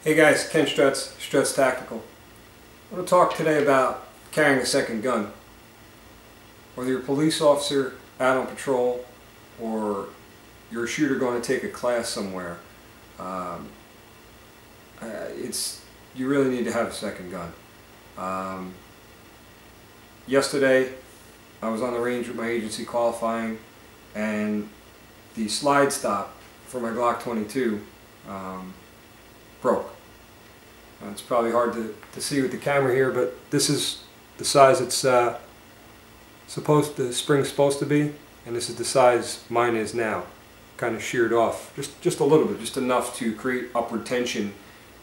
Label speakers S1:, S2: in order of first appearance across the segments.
S1: Hey guys, Ken Stretz, Stretz Tactical. I want to talk today about carrying a second gun. Whether you're a police officer out on patrol or you're a shooter going to take a class somewhere, you really need to have a second gun. Yesterday I was on the range with my agency qualifying, and the slide stop for my Glock 22 broke. It's probably hard to see with the camera here, but this is the size it's the spring's supposed to be, and this is the size mine is now. Kind of sheared off just a little bit, just enough to create upward tension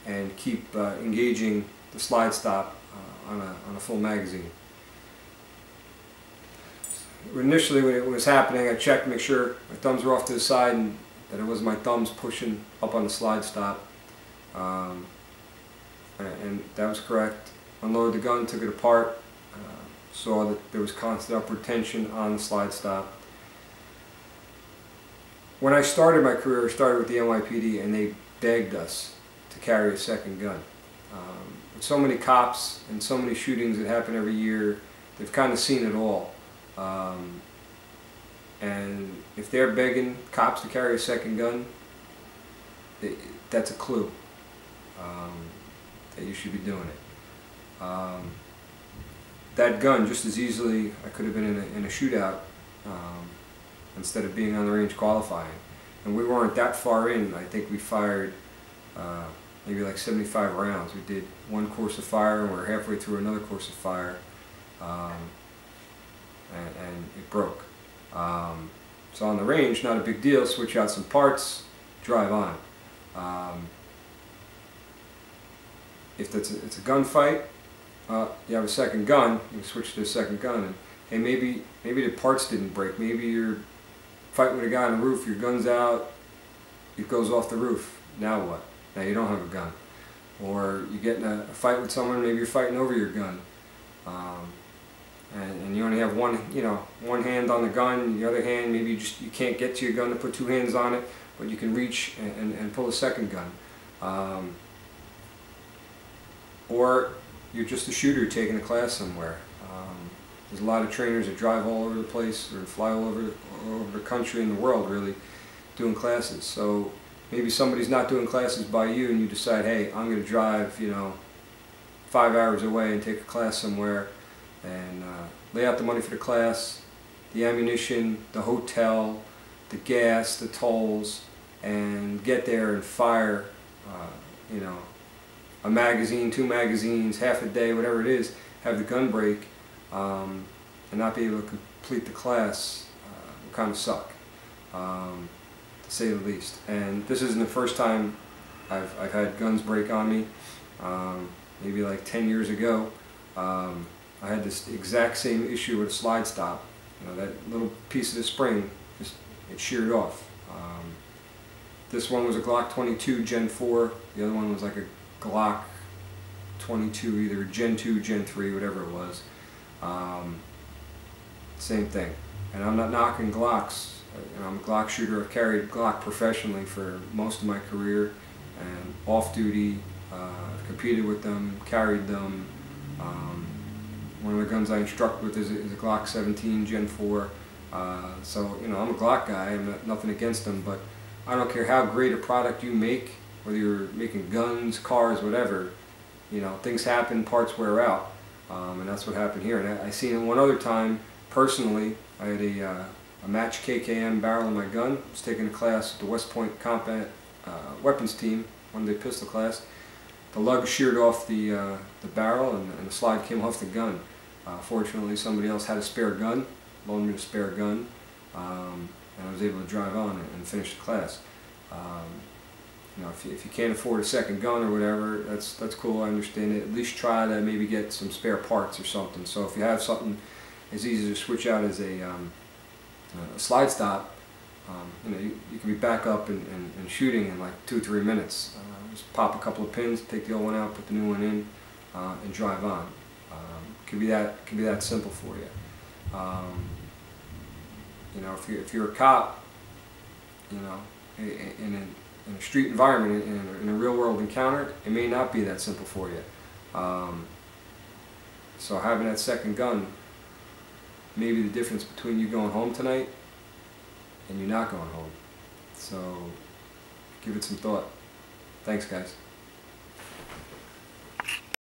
S1: and keep engaging the slide stop on a full magazine. Initially, when it was happening, I checked to make sure my thumbs were off to the side and that it was my thumbs pushing up on the slide stop. And that was correct. Unloaded the gun, took it apart, saw that there was constant upward tension on the slide stop. When I started my career, I started with the NYPD, and they begged us to carry a second gun. With so many cops and so many shootings that happen every year, they've kind of seen it all. And if they're begging cops to carry a second gun, that's a clue that you should be doing it. That gun, just as easily, I could have been in a shootout instead of being on the range qualifying. And we weren't that far in. I think we fired maybe like 75 rounds. We did one course of fire, and we're halfway through another course of fire, and it broke. So on the range, not a big deal. Switch out some parts, drive on. If it's a gunfight, you have a second gun, you can switch to a second gun, and hey, maybe the parts didn't break. Maybe you're fighting with a guy on the roof, your gun's out, it goes off the roof. Now what? Now you don't have a gun. Or you get in a fight with someone, maybe you're fighting over your gun, and you only have one hand on the gun, the other hand maybe you can't get to your gun to put two hands on it, but you can reach and pull a second gun. Or you're just a shooter taking a class somewhere. There's a lot of trainers that drive all over the place or fly all over the country and the world, really, doing classes. So maybe somebody's not doing classes by you, and you decide, hey, I'm going to drive 5 hours away and take a class somewhere, and lay out the money for the class, the ammunition, the hotel, the gas, the tolls, and get there and fire a magazine, 2 magazines, half a day, whatever it is, have the gun break, and not be able to complete the class will kind of suck, to say the least. And this isn't the first time I've had guns break on me. Maybe like 10 years ago, I had this exact same issue with a slide stop. That little piece of the spring, it sheared off. This one was a Glock 22 Gen 4. The other one was like a Glock 22, either Gen 2, Gen 3, whatever it was. Same thing. And I'm not knocking Glocks. I'm a Glock shooter. I've carried Glock professionally for most of my career, and off-duty. I've competed with them, carried them. One of the guns I instruct with is a Glock 17 Gen 4. So I'm a Glock guy. I'm nothing against them, but I don't care how great a product you make, whether you're making guns, cars, whatever. Things happen, parts wear out, and that's what happened here. And I seen it one other time personally. I had a match KKM barrel in my gun. I was taking a class at the West Point Combat Weapons Team, one-day pistol class. The lug sheared off the barrel, and the slide came off the gun. Fortunately, somebody else had a spare gun, loaned me a spare gun, and I was able to drive on and finish the class. If you can't afford a second gun or whatever, that's cool. I understand it. At least try to maybe get some spare parts or something. So if you have something as easy to switch out as a slide stop, you can be back up and shooting in like 2 or 3 minutes. Just pop a couple of pins, take the old one out, put the new one in, and drive on. Could be that simple for you. If you're a cop, in in a street environment, in a real world encounter, it may not be that simple for you. So having that second gun may be the difference between you going home tonight and you not going home. So give it some thought. Thanks, guys.